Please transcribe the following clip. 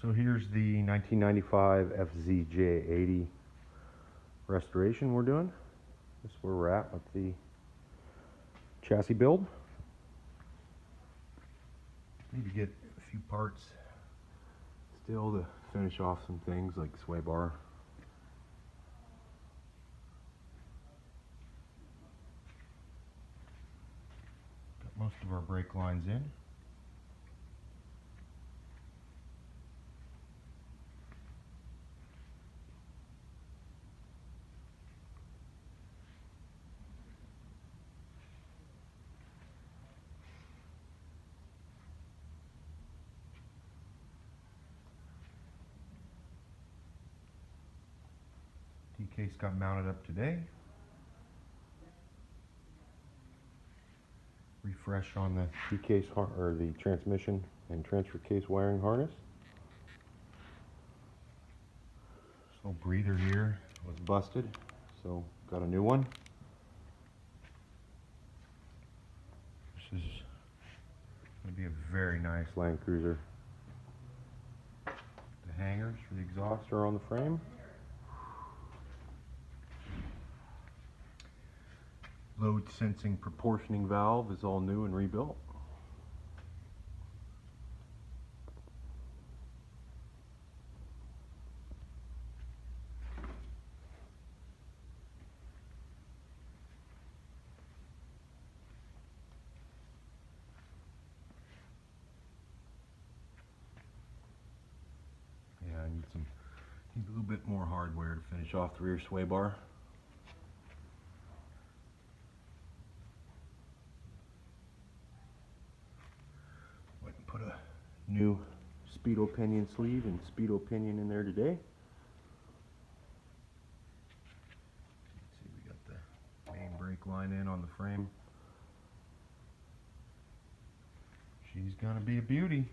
So here's the 1995 FZJ80 restoration we're doing. This is where we're at with the chassis build. Need to get a few parts still to finish off some things like sway bar. Got most of our brake lines in. T-case got mounted up today. Refresh on the T-case or the transmission and transfer case wiring harness. This little breather here was busted, so got a new one. This is going to be a very nice Land Cruiser. The hangers for the exhaust are on the frame. Load sensing proportioning valve is all new and rebuilt. Yeah, I need a little bit more hardware to finish off the rear sway bar. Put a new Speedo pinion sleeve and Speedo pinion in there today. Let's see, we got the main brake line in on the frame. She's gonna be a beauty.